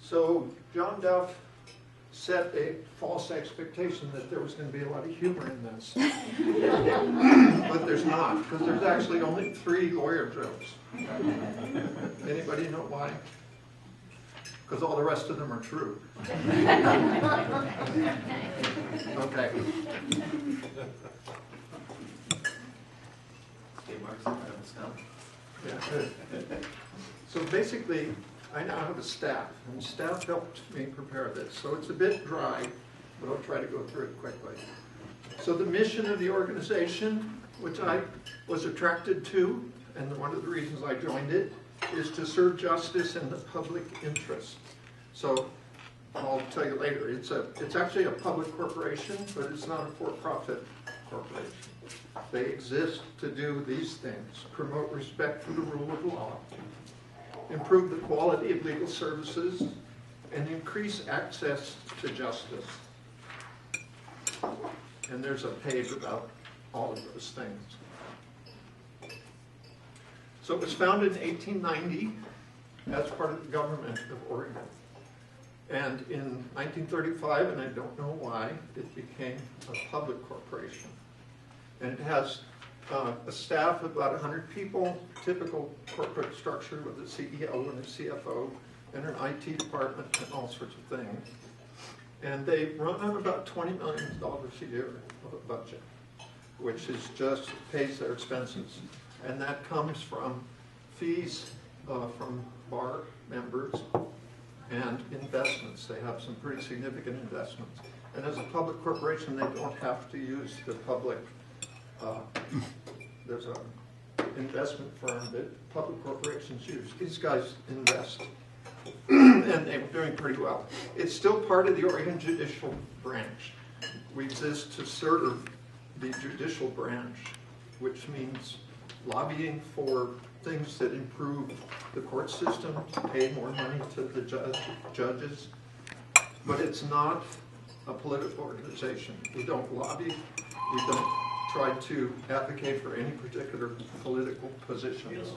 So John Duff set a false expectation that there was going to be a lot of humor in this. But there's not, because there's actually only 3 lawyer jokes. Anybody know why? Because all the rest of them are true. Okay. Yeah, good. So basically, I now have a staff, and staff helped me prepare this. So it's a bit dry, but I'll try to go through it quickly. So the mission of the organization, which I was attracted to, and one of the reasons I joined it, is to serve justice in the public interest. So I'll tell you later, it's actually a public corporation, but it's not a for-profit corporation. They exist to do these things: promote respect for the rule of law, improve the quality of legal services, and increase access to justice. And there's a page about all of those things. So it was founded in 1890 as part of the government of Oregon. And in 1935, and I don't know why, it became a public corporation. And it has a staff of about 100 people, typical corporate structure with a CEO and a CFO and an IT department and all sorts of things. And they run on about $20 million a year of a budget, which is just pays their expenses. And that comes from fees from bar members and investments. They have some pretty significant investments. And as a public corporation, they don't have to use the public. There's an investment firm that public corporations use. These guys invest, and they're doing pretty well. It's still part of the Oregon Judicial Branch. We exist to serve the judicial branch, which means lobbying for things that improve the court system, to pay more money to the judges. But it's not a political organization. We don't lobby. We don't try to advocate for any particular political positions.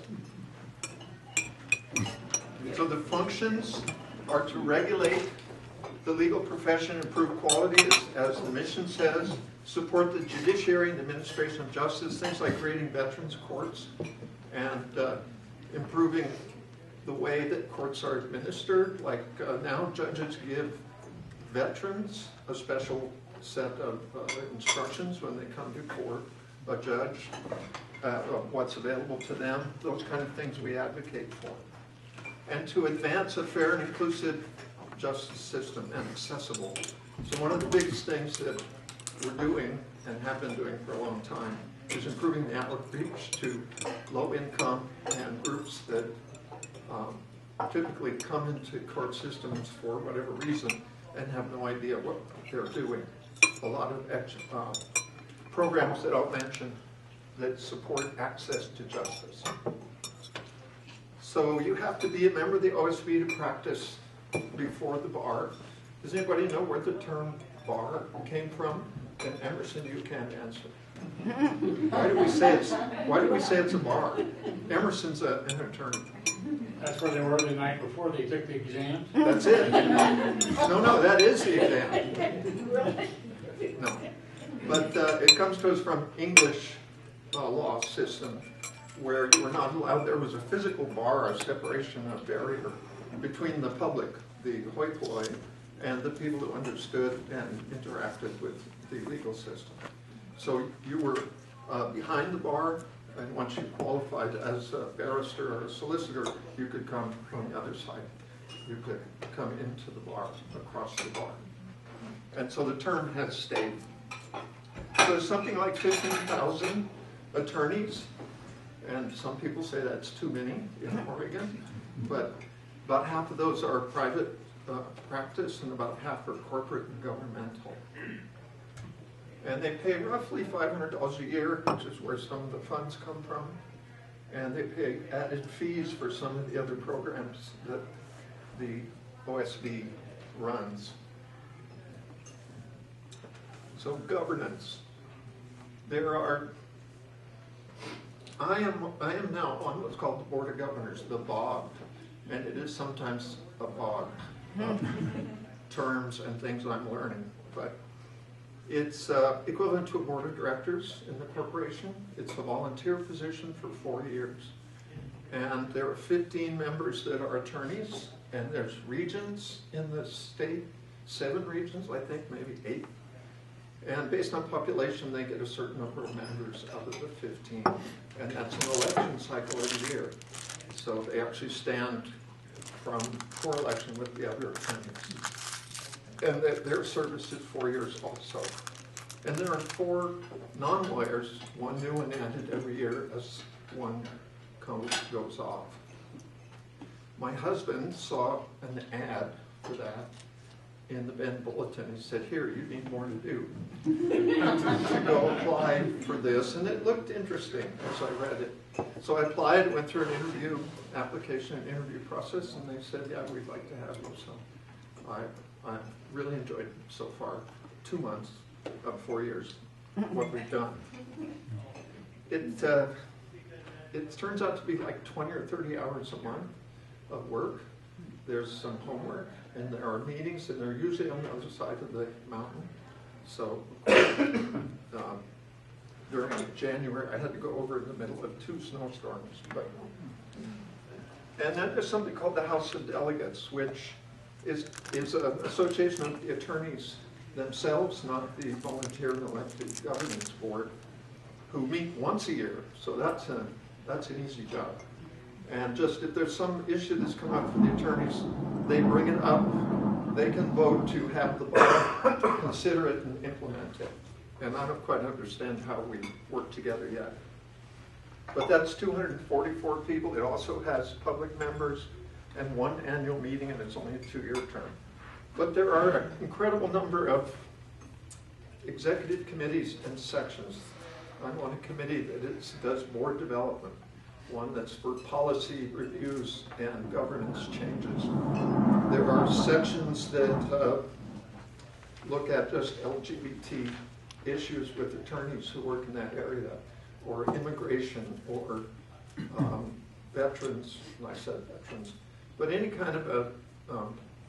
So the functions are to regulate the legal profession, improve quality, as the mission says, support the judiciary and administration of justice, things like creating veterans courts and improving the way that courts are administered. Like now judges give veterans a special set of instructions when they come before a judge, of what's available to them, those kind of things we advocate for. And to advance a fair and inclusive justice system and accessible. So one of the biggest things that we're doing and have been doing for a long time is improving the outreach to low income and groups that typically come into court systems for whatever reason and have no idea what they're doing. A lot of programs that I'll mention that support access to justice. So you have to be a member of the OSB to practice before the bar. Does anybody know where the term bar came from? And Emerson, you can't answer. Why do we say it's a bar? Emerson's an attorney. That's where they were the night before they took the exam? That's it. No, that is the exam. No. But it comes to us from English law system, where you were not allowed, there was a physical bar, a separation, a barrier between the public, the hoi polloi, and the people who understood and interacted with the legal system. So you were behind the bar, and once you qualified as a barrister or a solicitor, you could come from the other side. You could come into the bar, across the bar. And so the term has stayed. So there's something like 15,000 attorneys, and some people say that's too many in Oregon, but about half of those are private practice and about half are corporate and governmental. And they pay roughly $500 a year, which is where some of the funds come from, and they pay added fees for some of the other programs that the OSB runs. So governance. I am now on what's called the Board of Governors, the BOG, and it is sometimes a BOG. terms and things I'm learning. But it's equivalent to a board of directors in the corporation. It's a volunteer position for 4 years. And there are 15 members that are attorneys, and there's regions in the state, 7 regions, I think, maybe 8. And based on population, they get a certain number of members out of the 15. And that's an election cycle every year. So they actually stand for election with the other attorneys. And their service is 4 years also. And there are 4 non-lawyers, one new and added every year as one code goes off. My husband saw an ad for that in the Bend Bulletin. He said, "Here, you need more to do to go apply for this." And it looked interesting as I read it. So I applied, went through an application and interview process, and they said, "Yeah, we'd like to have you." So I really enjoyed it so far. 2 months of 4 years, what we've done. It turns out to be like 20 or 30 hours a month of work. There's some homework, and there are meetings, and they're usually on the other side of the mountain. So during January, I had to go over in the middle of 2 snowstorms. And then there's something called the House of Delegates, which is an association of the attorneys themselves, not the volunteer and elected governance board, who meet once a year. So that's an easy job. And just if there's some issue that's come up for the attorneys, they bring it up. They can vote to have the bar consider it and implement it. And I don't quite understand how we work together yet. But that's 244 people. It also has public members and 1 annual meeting, and it's only a 2-year term. But there are an incredible number of executive committees and sections. I'm on a committee that does board development, one that's for policy reviews and governance changes. There are sections that look at just LGBT issues with attorneys who work in that area, or immigration, or veterans, and I said veterans, but any kind of a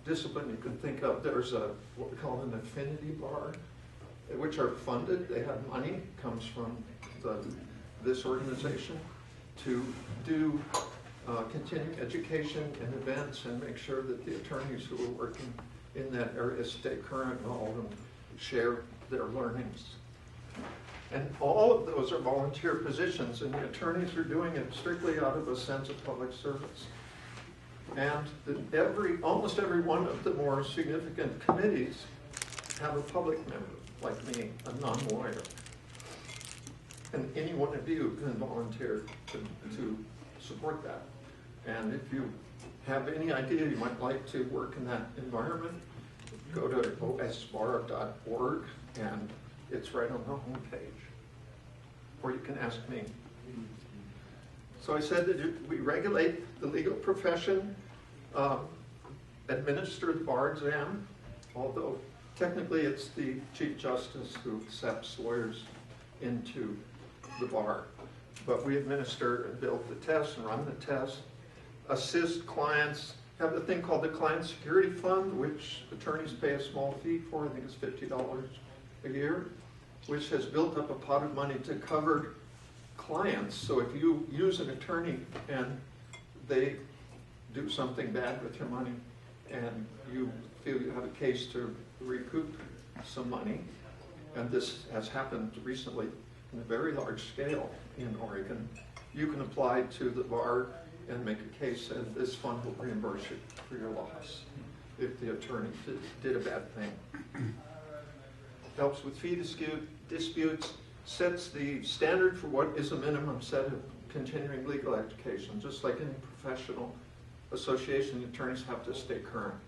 discipline you can think of. There's what we call an affinity bar, which are funded. They have money, comes from this organization, to do continuing education and events and make sure that the attorneys who are working in that area stay current, and all of them share their learnings. And all of those are volunteer positions, and the attorneys are doing it strictly out of a sense of public service. And almost every one of the more significant committees have a public member, like me, a non-lawyer. And any one of you can volunteer to support that. And if you have any idea you might like to work in that environment, go to osbar.org, and it's right on the homepage. Or you can ask me. So I said that we regulate the legal profession, administer the bar exam, although technically it's the Chief Justice who accepts lawyers into the bar. But we administer and build the test and run the test, assist clients, have a thing called the Client Security Fund, which attorneys pay a small fee for. I think it's $50 a year, which has built up a pot of money to cover clients. So if you use an attorney and they do something bad with your money and you feel you have a case to recoup some money, and this has happened recently in a very large scale in Oregon, you can apply to the bar and make a case, and this fund will reimburse you for your loss if the attorney did a bad thing. Helps with fee disputes, sets the standard for what is a minimum set of continuing legal education. Just like any professional association, attorneys have to stay current.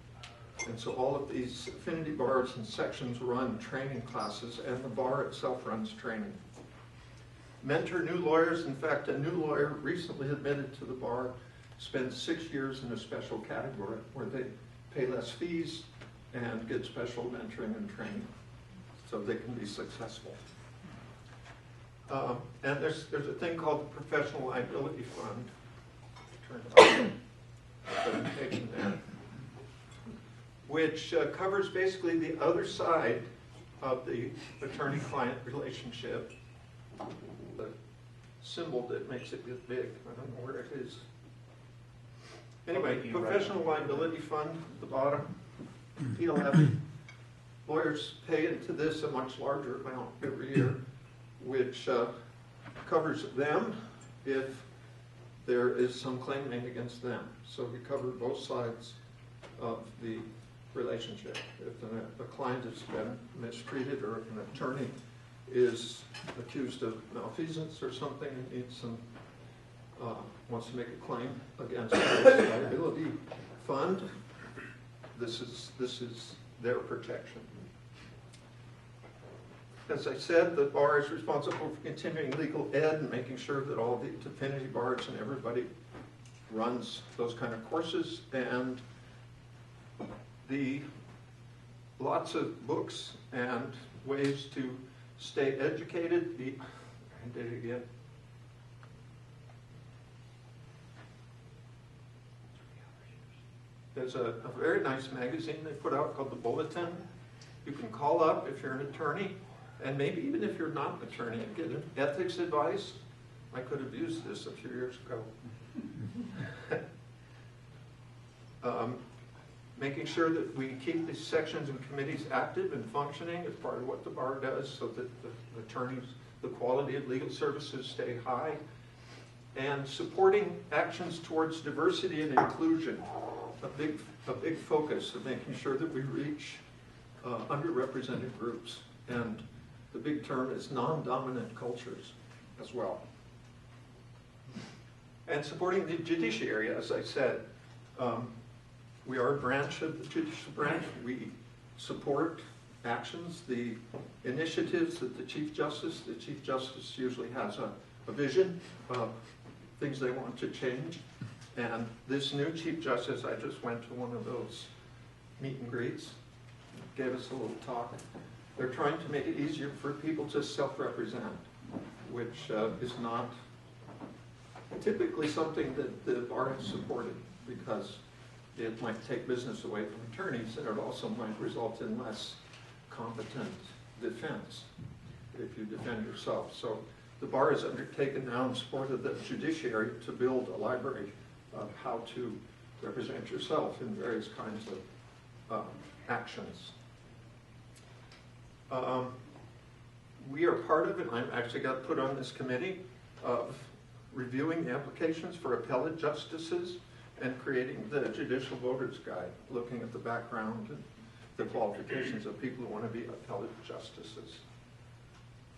And so all of these affinity bars and sections run training classes, and the bar itself runs training. Mentor new lawyers. In fact, a new lawyer recently admitted to the bar spends 6 years in a special category where they pay less fees and get special mentoring and training so they can be successful. And there's a thing called the Professional Liability Fund. Turn off the presentation there. which covers basically the other side of the attorney-client relationship. The symbol that makes it get big, I don't know where it is. Anyway, professional liability fund at the bottom, P11. Lawyers pay into this a much larger amount every year, which covers them if there is some claim made against them. So we cover both sides of the relationship. If a client has been mistreated or if an attorney is accused of malfeasance or something and needs some, wants to make a claim against the liability fund, this is their protection. As I said, the bar is responsible for continuing legal ed and making sure that all the affinity bars and everybody runs those kind of courses, and the lots of books and ways to stay educated. I did it again. There's a very nice magazine they put out called The Bulletin. You can call up if you're an attorney, and maybe even if you're not an attorney, and get ethics advice. I could have used this a few years ago. Making sure that we keep these sections and committees active and functioning is part of what the bar does, so that the attorneys, the quality of legal services stay high. And supporting actions towards diversity and inclusion, a big focus of making sure that we reach underrepresented groups. And the big term is non-dominant cultures as well. And supporting the judiciary, as I said. We are a branch of the judicial branch. We support actions, the initiatives that the Chief Justice usually has a vision of things they want to change. And this new Chief Justice, I just went to one of those meet and greets, gave us a little talk. They're trying to make it easier for people to self-represent, which is not typically something that the bar has supported, because it might take business away from attorneys, and it also might result in less competent defense if you defend yourself. So the bar has undertaken now in support of the judiciary to build a library of how to represent yourself in various kinds of actions. We are part of it, and I actually got put on this committee of reviewing the applications for appellate justices and creating the Judicial Voters Guide, looking at the background and the qualifications of people who want to be appellate justices.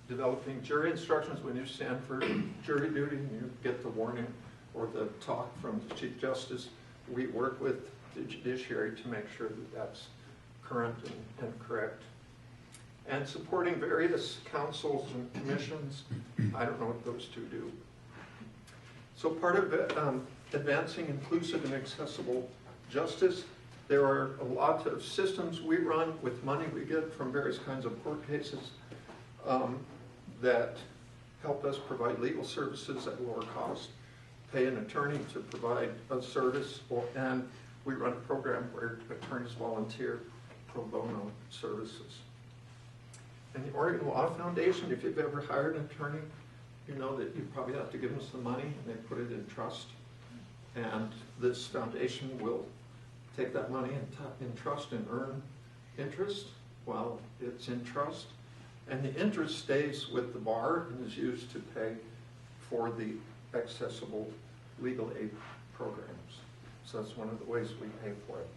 Developing jury instructions when you stand for jury duty and you get the warning or the talk from the Chief Justice. We work with the judiciary to make sure that that's current and correct. And supporting various councils and commissions. I don't know what those two do. So part of it, advancing inclusive and accessible justice. There are a lot of systems we run with money we get from various kinds of court cases that help us provide legal services at lower cost, pay an attorney to provide a service, and we run a program where attorneys volunteer pro bono services. And the Oregon Law Foundation, if you've ever hired an attorney, you know that you probably have to give them some money, and they put it in trust. And this foundation will take that money in trust and earn interest while it's in trust. And the interest stays with the bar and is used to pay for the accessible legal aid programs. So that's one of the ways we pay for it.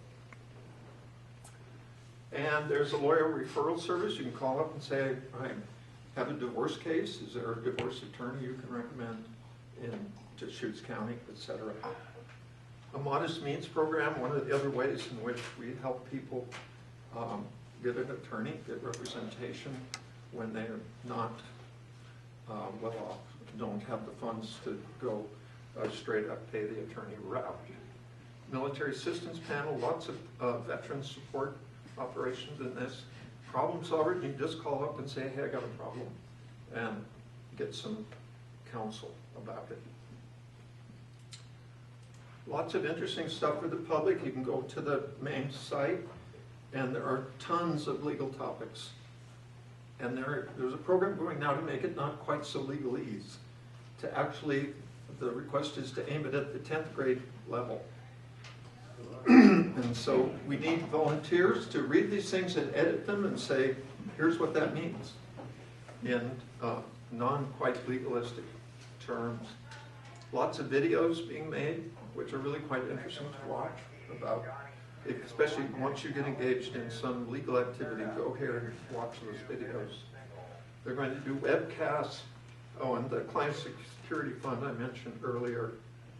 And there's a lawyer referral service. You can call up and say, I have a divorce case. Is there a divorce attorney you can recommend in Deschutes County, etc.? A modest means program, one of the other ways in which we help people get an attorney, get representation when they're not well off, don't have the funds to go straight up pay the attorney route. Military assistance panel, lots of veteran support operations in this. Problem solver, you just call up and say, hey, I got a problem, and get some counsel about it. Lots of interesting stuff for the public. You can go to the main site And there are tons of legal topics. And there's a program going now to make it not quite so legalese. To actually, the request is to aim it at the 10th grade level. And so we need volunteers to read these things and edit them and say, here's what that means in non-quite legalistic terms. Lots of videos being made, which are really quite interesting to watch about, especially once you get engaged in some legal activity, go here and watch those videos. They're going to do webcasts. Oh, and the Client Security Fund I mentioned earlier,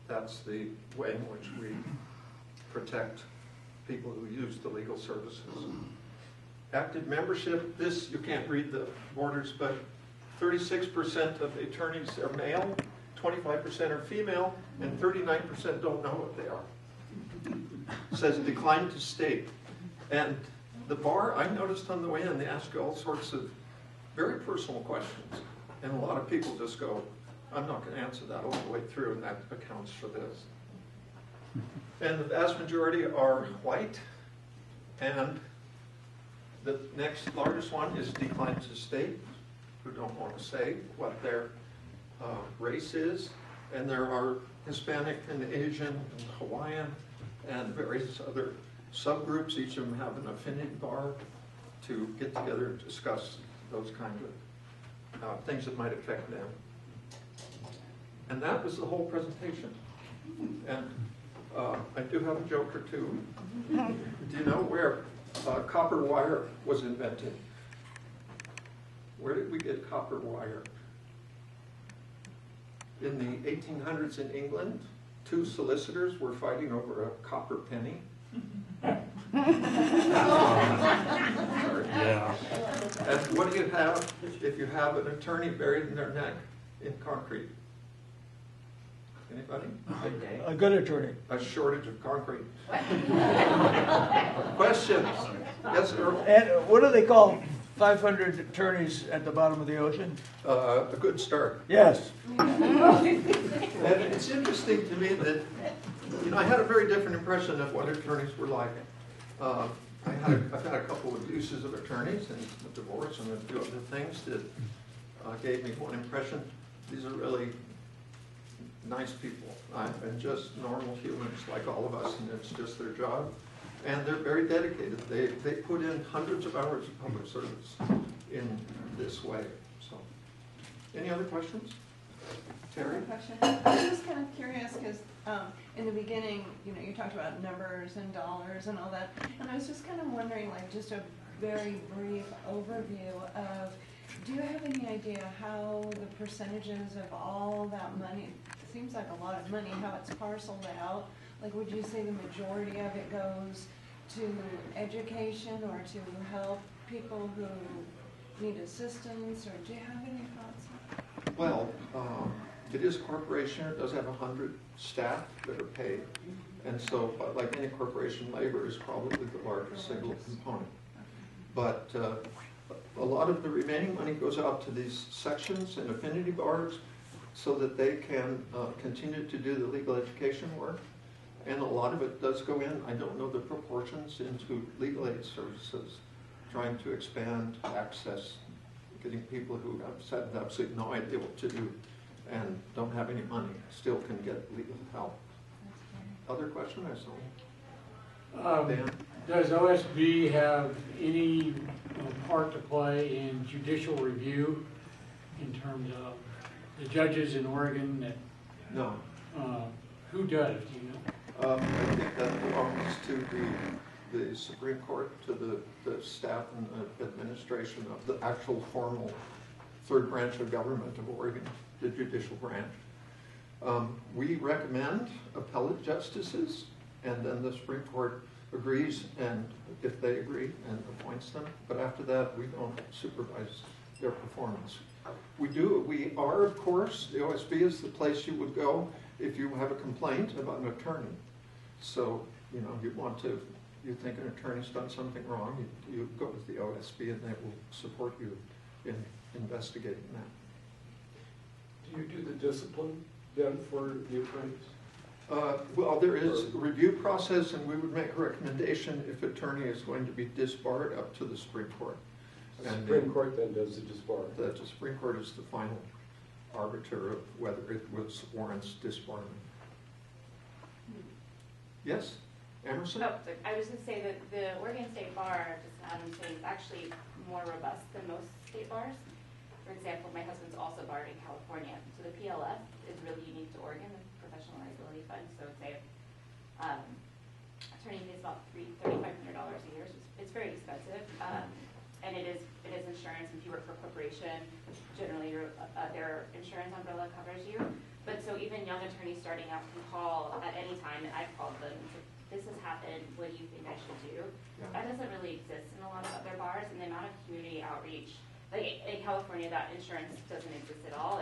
that's the way in which we protect people who use the legal services. Active membership, this, you can't read the borders, but 36% of attorneys are male, 25% are female, and 39% don't know what they are. It says decline to state. And the bar, I noticed on the way in, they ask you all sorts of very personal questions. And a lot of people just go, I'm not going to answer that all the way through, and that accounts for this. And the vast majority are white, and the next largest one is decline to state, who don't want to say what their race is. And there are Hispanic and Asian and Hawaiian and various other subgroups. Each of them have an affinity bar to get together and discuss those kinds of things that might affect them. And that was the whole presentation. And I do have a joke or two. Do you know where copper wire was invented? Where did we get copper wire? In the 1800s in England, two solicitors were fighting over a copper penny. Yeah. And what do you have if you have an attorney buried in their neck in concrete? Anybody? A good attorney. A shortage of concrete. Questions? Yes, Earl? And what do they call 500 attorneys at the bottom of the ocean? A good start. Yes. And it's interesting to me that, you know, I had a very different impression of what attorneys were like. I've had a couple of abuses of attorneys and a divorce and a few other things that gave me one impression. These are really nice people and just normal humans like all of us, and it's just their job. And they're very dedicated. They put in hundreds of hours of public service in this way. So, any other questions? Terry? Question. I was just kind of curious because in the beginning, you know, you talked about numbers and dollars and all that, and I was just kind of wondering, like, just a very brief overview of, do you have any idea how the percentages of all that money, it seems like a lot of money, how it's parceled out? Like, would you say the majority of it goes to education or to help people who need assistance, or do you have any thoughts on that? Well, it is a corporation. It does have 100 staff that are paid. And so, like any corporation, labor is probably the largest single component. But a lot of the remaining money goes out to these sections and affinity bars so that they can continue to do the legal education work. And a lot of it does go in, I don't know the proportions, into legal aid services, trying to expand access, getting people who have absolutely no idea what to do and don't have any money still can get legal help. Other question I saw? Dan? Does OSB have any part to play in judicial review in terms of the judges in Oregon that, No. who does, do you know? I think that belongs to the Supreme Court, to the staff and administration of the actual formal third branch of government of Oregon, the judicial branch. We recommend appellate justices, and then the Supreme Court agrees, and if they agree, and appoints them. But after that, we don't supervise their performance. We are, of course, the OSB is the place you would go if you have a complaint about an attorney. So, you know, you think an attorney's done something wrong, you go with the OSB and they will support you in investigating that. Do you do the discipline then for the attorneys? Well, there is a review process, and we would make a recommendation if attorney is going to be disbarred up to the Supreme Court. The And Supreme Court then does the disbar. that the Supreme Court is the final arbiter of whether it warrants disbarment. Yes, Emerson? Oh, I was going to say that the Oregon State Bar, just to add into it, is actually more robust than most state bars. For example, my husband's also barred in California. So the PLF is really unique to Oregon, the Professional Liability Fund. So say attorney pays about $3,500 a year. So it's very expensive. And it is insurance. If you work for a corporation, generally their insurance umbrella covers you. But so even young attorneys starting out can call at any time, and I've called them, this has happened, what do you think I should do? Yeah. That doesn't really exist in a lot of other bars, and the amount of community outreach, like in California, that insurance doesn't exist at all.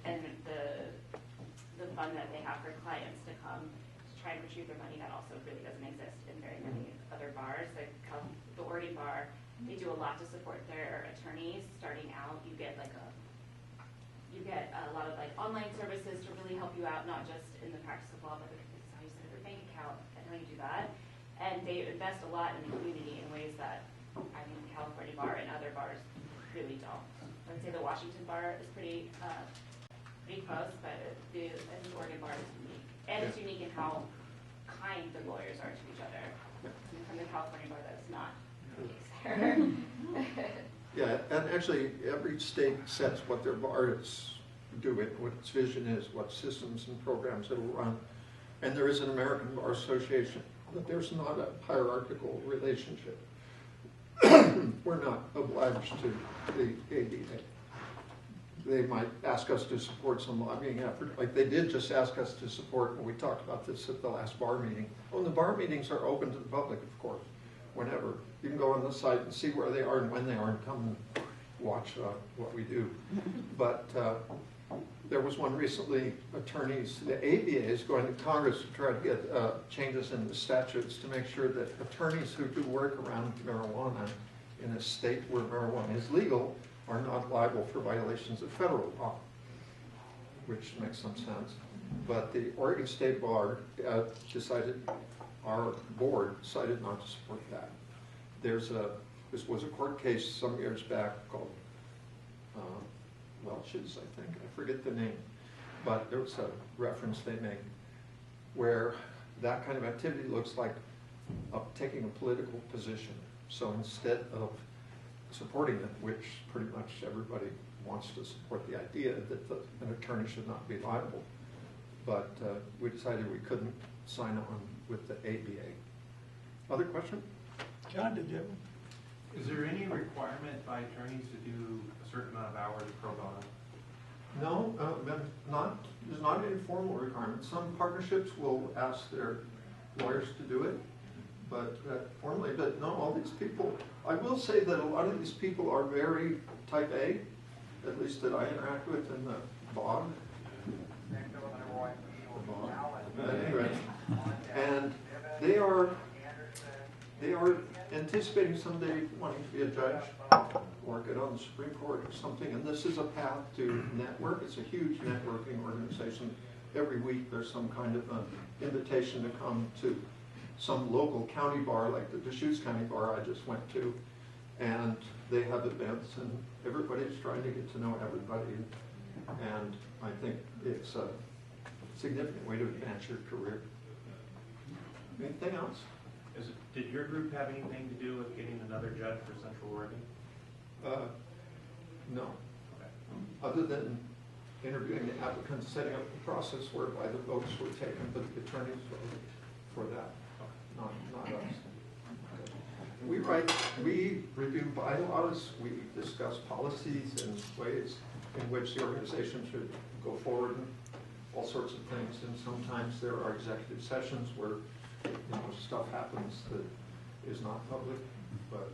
And the fund that they have for clients to come to try and retrieve their money, that also really doesn't exist in very many other bars. Like the Oregon Bar, they do a lot to support their attorneys starting out. You get a lot of like online services to really help you out, not just in the practice of law, but this is how you set up your bank account and how you do that. And they invest a lot in the community in ways that I think the California Bar and other bars really don't. I would say the Washington Bar is pretty close, but the Oregon Bar is unique. And it's unique in how kind the lawyers are to each other. And from the California Bar, that's not the case there. Yeah, and actually, every state sets what their bar is doing, what its vision is, what systems and programs it'll run. And there is an American Bar Association, but there's not a hierarchical relationship. We're not obliged to the ABA. They might ask us to support some lobbying effort, like they did just ask us to support, and we talked about this at the last bar meeting. Oh, and the bar meetings are open to the public, of course, whenever. You can go on the site and see where they are and when they are and come and watch what we do. But there was one recently, attorneys, the ABA is going to Congress to try to get changes in the statutes to make sure that attorneys who do work around marijuana in a state where marijuana is legal are not liable for violations of federal law, which makes some sense. But the Oregon State Bar decided, our board decided not to support that. This was a court case some years back called Welch's, I think, I forget the name, but there was a reference they made where that kind of activity looks like taking a political position. So instead of supporting it, which pretty much everybody wants to support the idea that an attorney should not be liable, but we decided we couldn't sign on with the ABA. Other question? John, did you have one? Is there any requirement by attorneys to do a certain amount of hours pro bono? No, there's not any formal requirement. Some partnerships will ask their lawyers to do it, but formally, but no, all these people, I will say that a lot of these people are very type A, at least that I interact with in the BOG. Anyway, and they are anticipating someday wanting to be a judge or get on the Supreme Court or something, and this is a path to network. It's a huge networking organization. Every week there's some kind of an invitation to come to some local county bar, like the Deschutes County Bar I just went to, and they have events, and everybody's trying to get to know everybody, and I think it's a significant way to advance your career. Anything else? Did your group have anything to do with getting another judge for Central Oregon? No. Okay. Other than interviewing the applicants, setting up the process whereby the votes were taken, but the attorneys voted for that, not us. We review bylaws, we discuss policies and ways in which the organization should go forward and all sorts of things, and sometimes there are executive sessions where stuff happens that is not public, but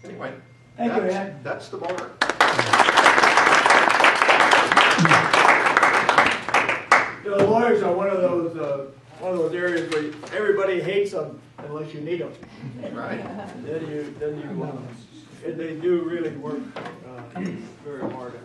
anyway, Thank you, Ed. that's the bar. Lawyers are one of those areas where everybody hates them unless you need them. Right. Then you, and they do really work very hard at